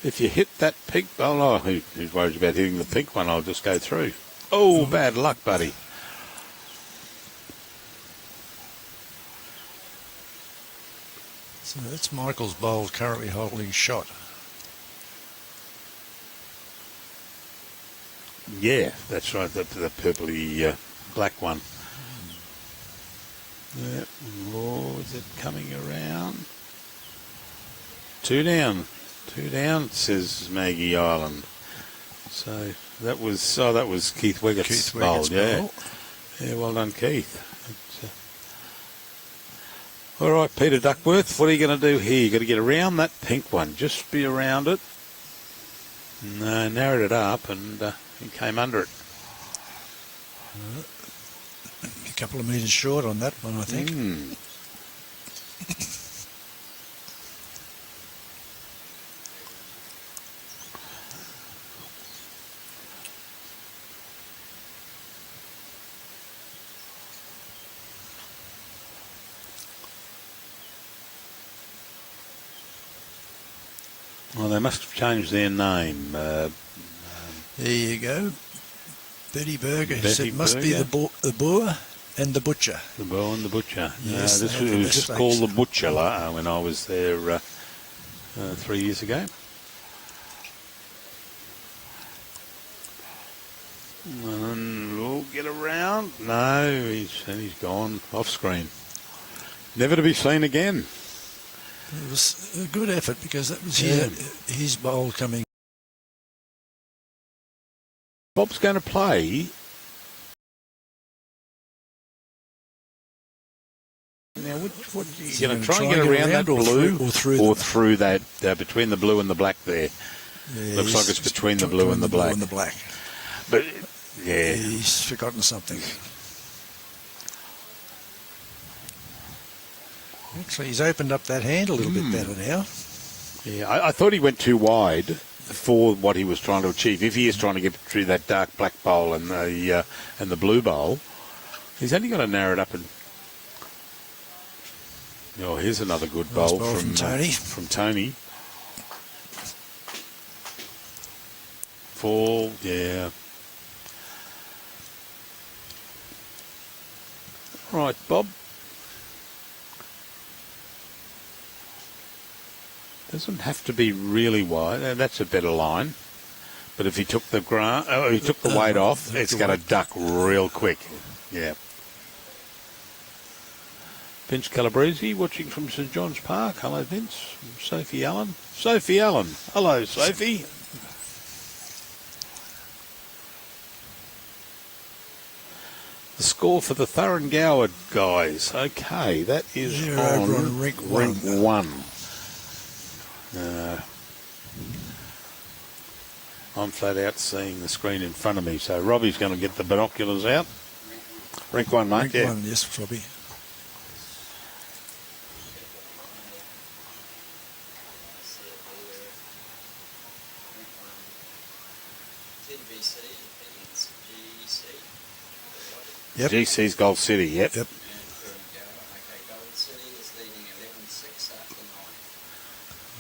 If you hit that pink, oh, who's worried about hitting the pink one? I'll just go through. Oh, bad luck, buddy. So that's Michael's bowl currently holding shot. Yeah, that's right, the purpley black one. Yep. Oh, is it coming around? Two down, says Maggie Island. So that was Keith Wiggett's bowl, yeah. Yeah, well done, Keith. All right, Peter Duckworth, what are you going to do here? You've got to get around that pink one. Just be around it. No, narrowed it up and he came under it. A couple of metres short on that one, I think. Well, they must have changed their name. There you go. Betty Berger said must be the boer and the butcher. The boer and the butcher. Yes, this was just called the butcher when I was there 3 years ago. And we'll get around. No, he's gone off screen. Never to be seen again. It was a good effort because that was his bowl coming. Bob's going to play. Now, what are you going to try and get around that blue or through that between the blue and the black there? Yeah, looks like it's between the blue and the black. But yeah, he's forgotten something. Actually, he's opened up that hand a little bit better now. Yeah, I thought he went too wide for what he was trying to achieve. If he is trying to get through that dark black bowl and the blue bowl, he's only got to narrow it up. And oh, here's another good bowl from Tony. From Tony. Fall, yeah. Right, Bob. Doesn't have to be really wide. That's a better line. But if he took the weight off, it's going to duck real quick. Yeah. Vince Calabrese watching from St John's Park. Hello, Vince. Sophie Allen. Sophie Allen. Hello, Sophie. The score for the Thuringowa guys. Okay, that is on rink one. I'm flat out seeing the screen in front of me, so Robbie's going to get the binoculars out. Rink one, mate. Rink one, yes, Robbie. Yep. GC's Gold City, yep.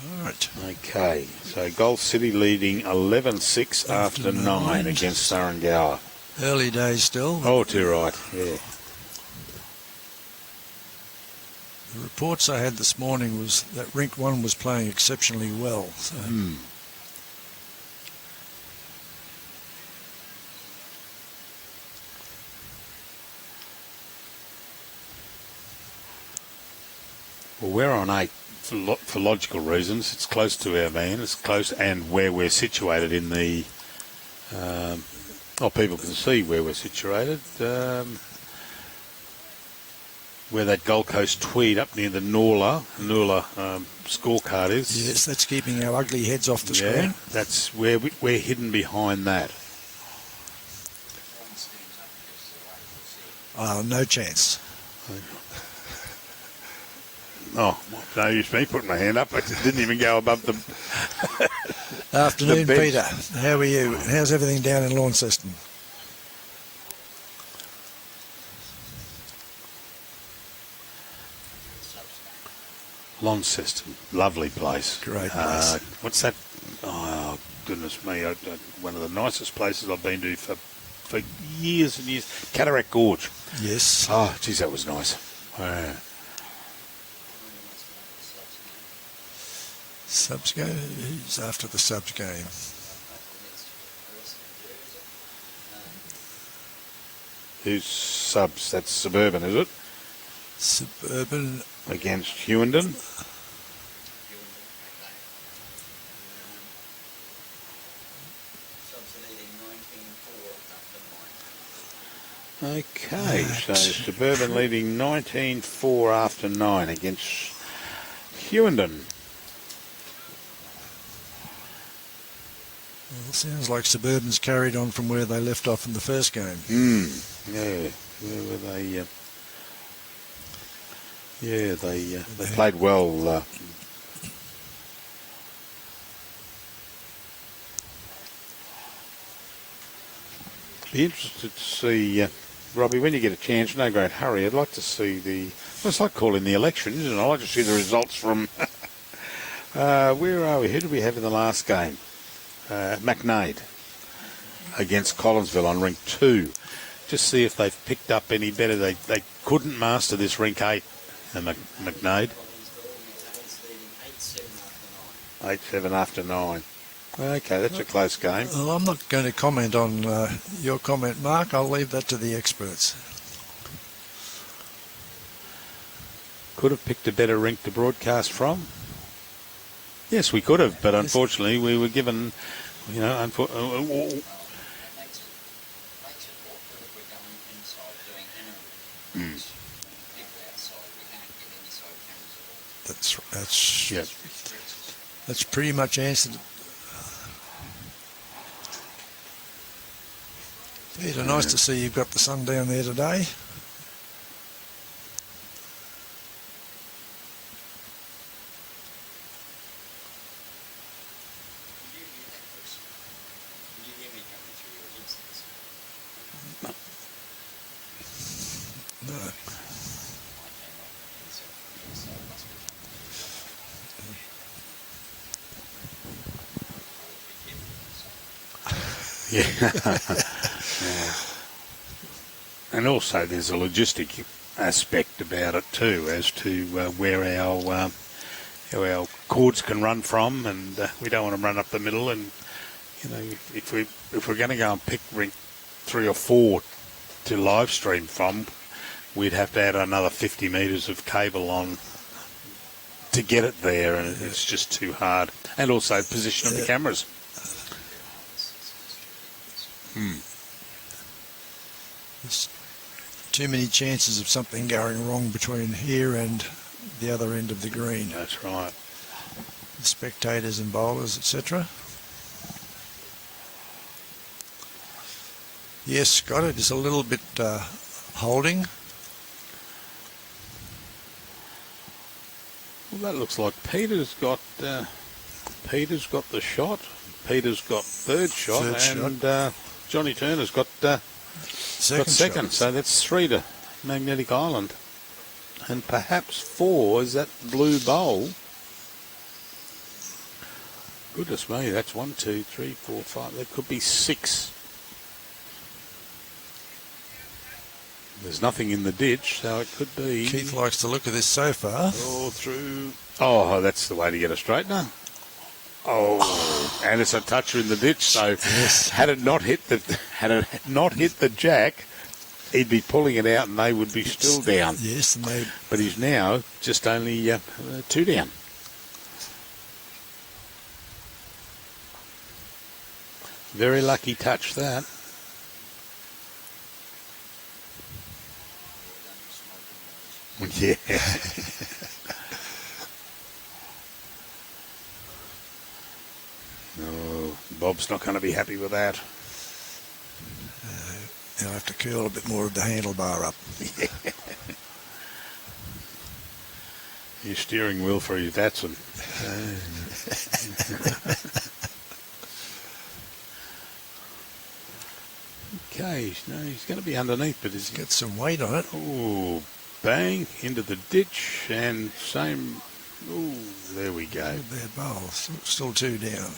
All right. Okay, so Gold City leading 11-6 after 9 against Thuringowa. Early days still. Oh, too right, yeah. The reports I had this morning was that Rink 1 was playing exceptionally well. So. Well, we're on 8 for logical reasons. It's close to our van. It's close, and where we're situated in the... people can see where we're situated. Where that Gold Coast-Tweed up near the NOORLA scorecard is. Yes, that's keeping our ugly heads off the screen. That's where we're hidden behind that. Oh, no chance. Oh, no use me putting my hand up. It didn't even go above the... Afternoon, the Peter. How are you? How's everything down in Launceston? Launceston, lovely place. Great place. What's that? Oh, goodness me. One of the nicest places I've been to for years and years. Cataract Gorge. Yes. Oh, geez, that was nice. Subs go. Who's after the subs game? Who's subs? That's Suburban, is it? Suburban. Against Hewenden. Okay, so Suburban leading 19-4 after 9 against Hewenden. Well, sounds like Suburban's carried on from where they left off in the first game. Yeah, where were they? They played well. Be interested to see, Robbie, when you get a chance, no great hurry, I'd like to see it's like calling the election, isn't it? I'd like to see the results from, where are we? Who did we have in the last game? McNaid against Collinsville on rink 2. Just see if they've picked up any better. They couldn't master this rink 8, McNaid. 8-7 after 9. Okay, that's a close game. Well, I'm not going to comment on your comment, Mark. I'll leave that to the experts. Could have picked a better rink to broadcast from. Yes, we could have, but unfortunately we were given, That's pretty much answered. Peter, nice to see you've got the sun down there today. No. Yeah. And also there's a logistic aspect about it too, as to where our cords can run from, and we don't want to run up the middle. And if we're going to go and pick rink 3 or 4 to live stream from, we'd have to add another 50 metres of cable on to get it there, and it's just too hard. And also position of the cameras. There's too many chances of something going wrong between here and the other end of the green. That's right. The spectators and bowlers, etc. Yes, Scott, it is a little bit holding. Well, that looks like Peter's got the shot. Peter's got third shot, and Johnny Turner's got second. So that's 3 to Magnetic Island, and perhaps 4 is that blue bowl. Goodness me, that's 1, 2, 3, 4, 5. That could be 6. There's nothing in the ditch, so it could be. Keith likes to look at this so far. All through. Oh, that's the way to get a straightener. Oh, and it's a toucher in the ditch. So yes. had it not hit the jack, he'd be pulling it out, and they would be still down. Yes, and but he's now just only 2 down. Very lucky touch that. Yeah. No, Bob's not going to be happy with that. He'll have to curl a bit more of the handlebar up. Your steering wheel for your Datson. Okay, no, he's going to be underneath, but he's got some weight on it. Oh, bang into the ditch, and same Ooh, there we go. Bad bowl. Still 2 down.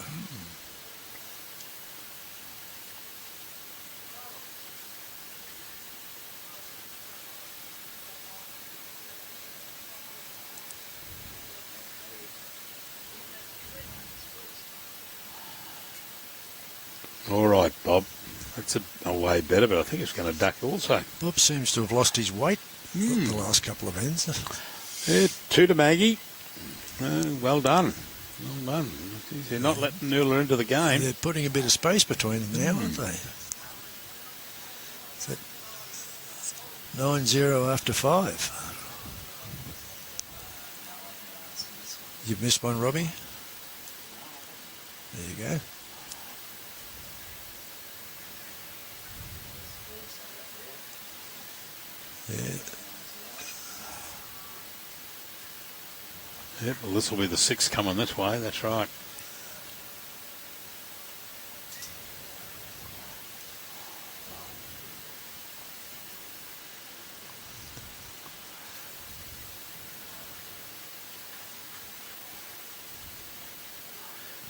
All right, Bob. That's a way better, but I think it's going to duck also. Bob seems to have lost his weight the last couple of ends. Yeah, 2 to Maggie. Well done. Well done. They're not letting NOORLA into the game. They're putting a bit of space between them now, aren't they? Is that 9-0 after 5? You've missed one, Robbie? There you go. Yeah. Yep, well, this will be the 6th coming this way, that's right.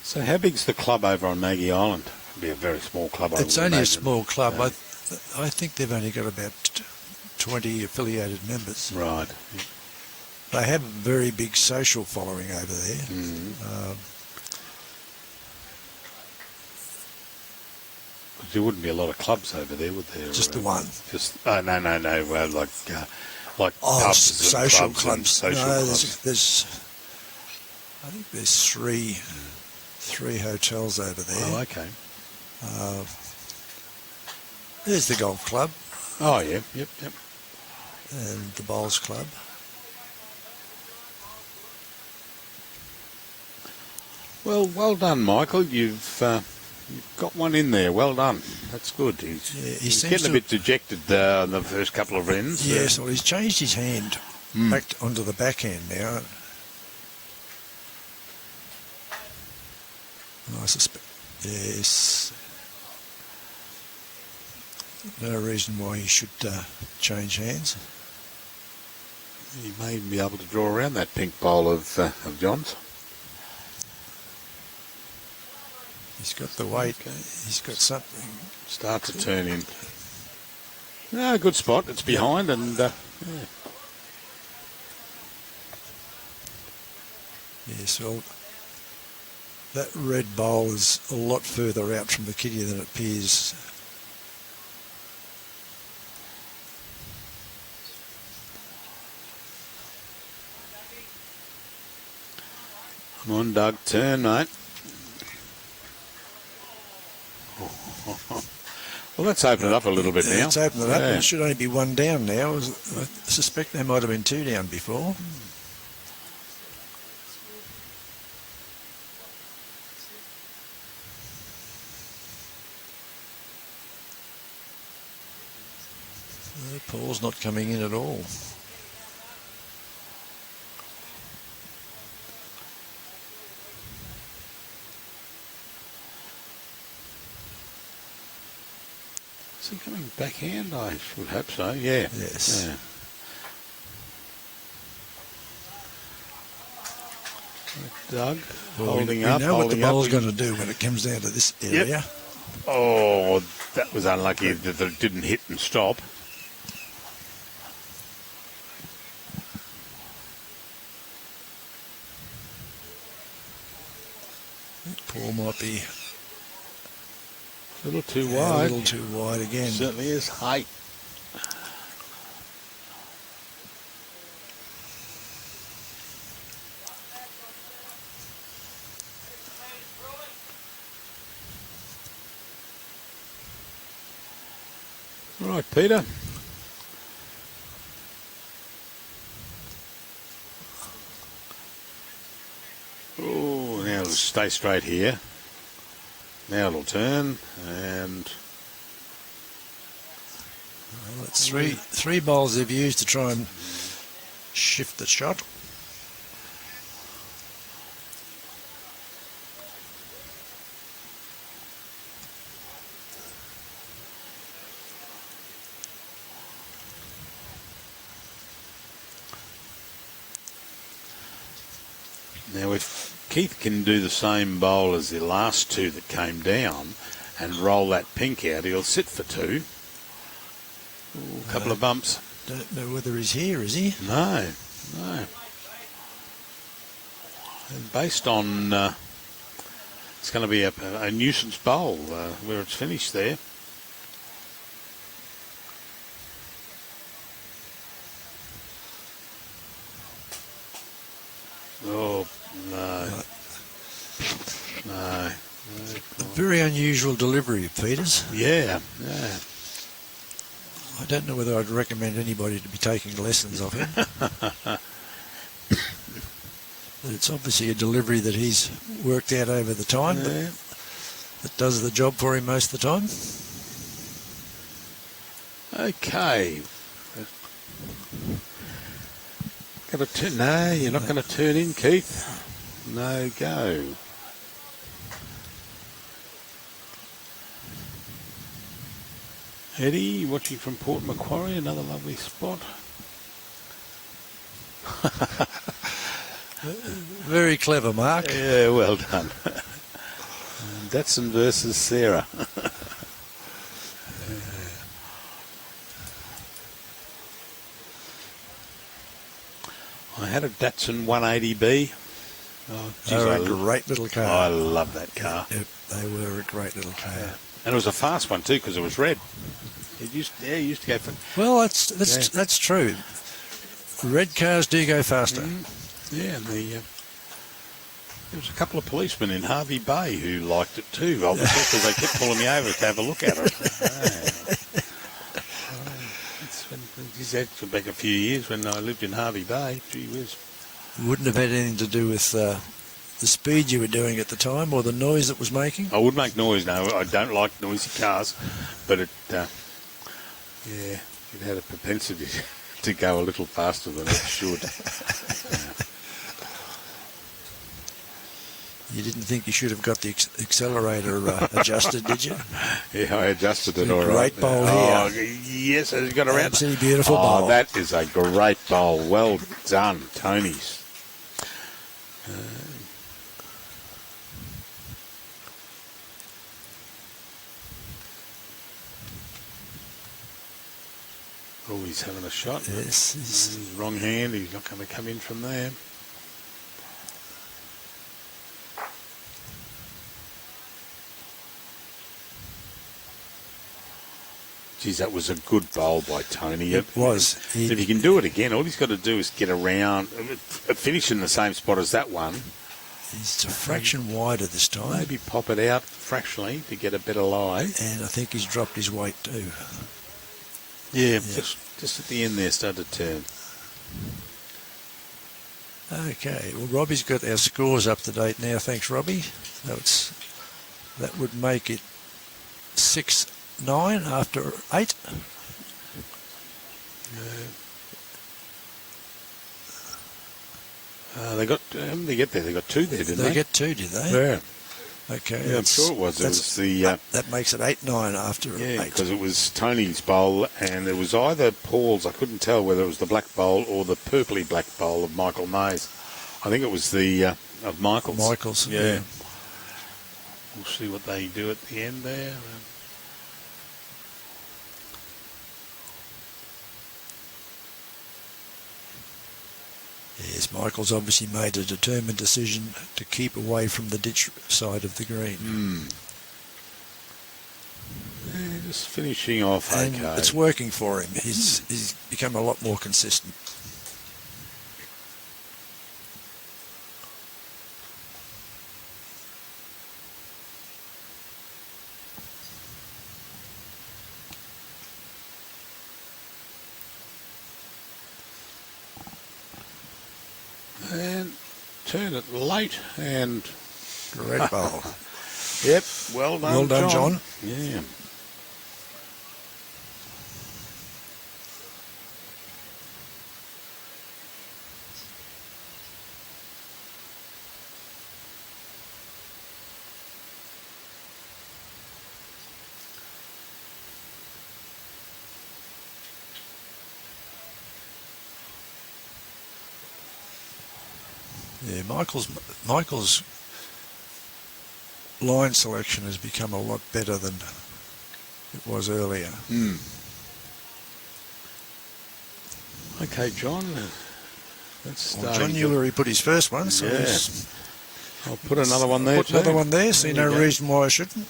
So how big's the club over on Maggie Island? It'll be a very small club. It's only a small club. I think they've only got about 20 affiliated members. Right. They have a very big social following over there. There wouldn't be a lot of clubs over there, would there? Just the one. Just no. Like pubs, social and clubs. Social no, clubs. there's. I think there's three hotels over there. Oh, okay. There's the golf club. Oh, yeah, yep. And the bowls club. Well done, Michael. You've got one in there. Well done. That's good. He's getting a bit dejected in the first couple of ends. Yes, well, he's changed his hand back onto the backhand now. I suspect. Yes. No reason why he should change hands. He may be able to draw around that pink bowl of John's. He's got the weight. He's got something. Start to turn in. No, good spot. It's behind and... yeah. Yes, well, that red bowl is a lot further out from the kitty than it appears. Come on, Doug. Turn, mate. Well, let's open it up a little bit now. Let's open it up. It should only be 1 down now. I suspect there might have been 2 down before. Paul's not coming in at all. Is he coming backhand? I would hope so, yeah. Yes. Yeah. Doug, holding up. We know what the bowl's going to do when it comes down to this area. Yep. Oh, that was unlucky that it didn't hit and stop. Paul might be a little too wide. A little too wide again. Certainly is height. All right, Peter. Oh, now it'll stay straight here. Now it'll turn and... Well, it's three bowls they've used to try and shift the shot. Now, if Keith can do the same bowl as the last two that came down and roll that pink out, he'll sit for two. Ooh, a couple of bumps. Don't know whether he's here, is he? No. And based on it's going to be a nuisance bowl where it's finished there. Oh, no. No. A very unusual delivery of Peters. Yeah. I don't know whether I'd recommend anybody to be taking lessons of him. But it's obviously a delivery that he's worked out over the time, but that does the job for him most of the time. Okay. No, you're not going to turn in, Keith. No go. Eddie, watching from Port Macquarie, another lovely spot. Very clever, Mark. Yeah, well done. Datson versus Serra. I had a Datsun 180B. Oh, geez, They were a great little car. I love that car. Yep, they were a great little car. And it was a fast one too because it was red. It used to go for... Well, that's true. Red cars do go faster. Yeah, and there was a couple of policemen in Harvey Bay who liked it too, obviously, because they kept pulling me over to have a look at it. It's back a few years when I lived in Harvey Bay. Gee whiz. Wouldn't have had anything to do with the speed you were doing at the time or the noise it was making? I would make noise, no. I don't like noisy cars, but it had a propensity to go a little faster than it should. You didn't think you should have got the accelerator adjusted, did you? Yeah, I adjusted it all right. Great bowl Oh, here. yes, it's got around. Absolutely beautiful bowl. Oh, that is a great bowl. Well done, Tony's. Oh, he's having a shot. Yes. He's wrong hand. He's not going to come in from there. Geez, that was a good bowl by Tony. It was. If he can do it again, all he's got to do is get around, finish in the same spot as that one. He's a fraction wider this time. Maybe pop it out fractionally to get a better lie. And I think he's dropped his weight too. Yeah. Just at the end there, started to turn. Okay, well, Robbie's got our scores up to date now. Thanks, Robbie. So that would make it 6-9 after 8. They got, how did they get there? They got 2 there, didn't they? They get 2, did they? Yeah. Okay. Yeah, I'm sure it was. It was the... that makes it 8-9 after 8. because it was Tony's bowl, and it was either Paul's, I couldn't tell whether it was the black bowl or the purpley black bowl of Michael Mays. I think it was the of Michael's. Michael's, yeah. We'll see what they do at the end there. Yes, Michael's obviously made a determined decision to keep away from the ditch side of the green. Yeah, just finishing off And okay. it's working for him. He's become a lot more consistent. And turn it late and... Great bowl. Yep, well done, Well done, John. Yeah. Yeah, Michael's line selection has become a lot better than it was earlier. Okay, John. Let's Well, John knew where he put his first one, so I'll put another one there. Put another one there. See no reason why I shouldn't.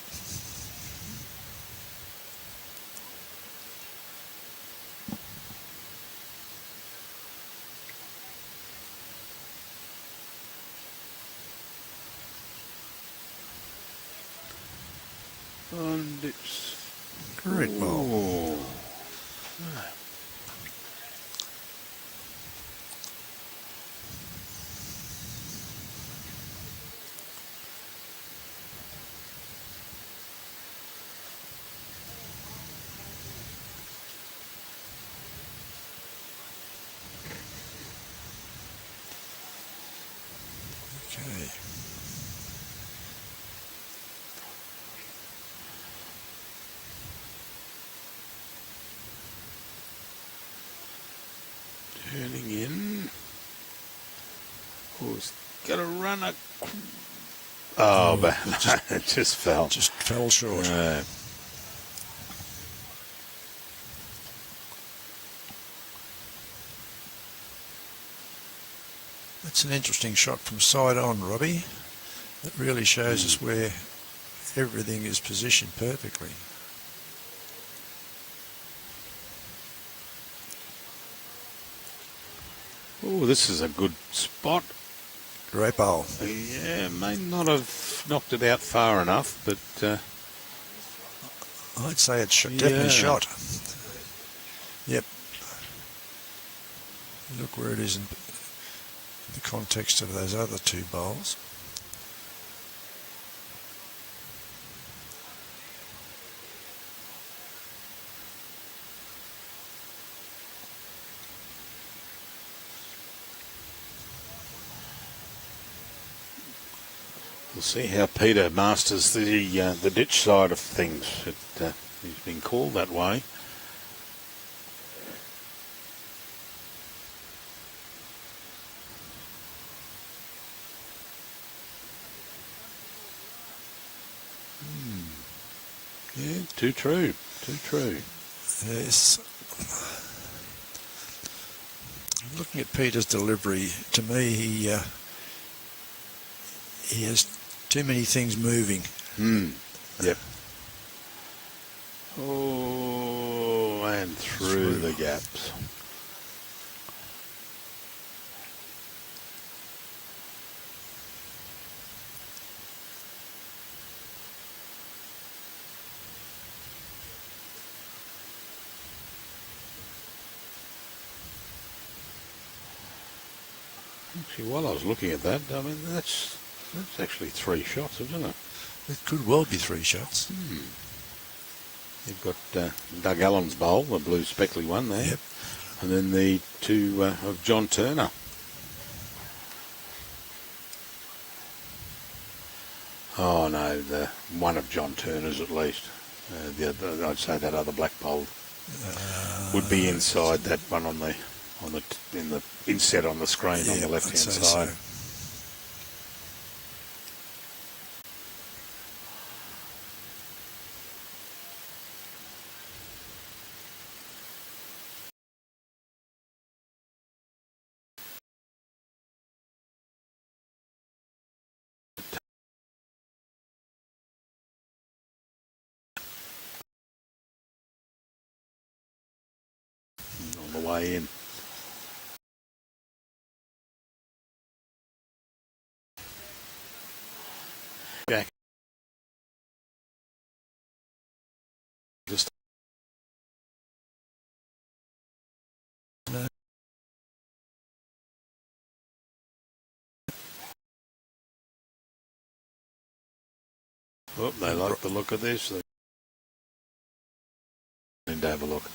And it's great ball. Okay. Turning in. Oh, it's got to run a... Oh, but it just fell. Just fell short. That's an interesting shot from side on, Robbie. That really shows us where everything is positioned perfectly. Oh, this is a good spot. Great bowl. Yeah, may not have knocked it out far enough, but... I'd say it's definitely shot. Yep. Look where it is in the context of those other two bowls. We'll see how Peter masters the ditch side of things. He's been called that way. Yeah, too true. Yes. Looking at Peter's delivery, to me, he has too many things moving. Yep. Oh, and through the gaps. Actually, while I was looking at that, I mean, that's actually 3 shots, isn't it? It could well be 3 shots. You've got Doug Allen's bowl, the blue speckly one there. Yep. And then the 2 of John Turner. Oh no, the one of John Turner's at least. The other, I'd say that other black bowl would be inside that one on the inset on the screen on the left hand side. So. On the way in. Back. Just oh, they like the look of this. They need to have a look.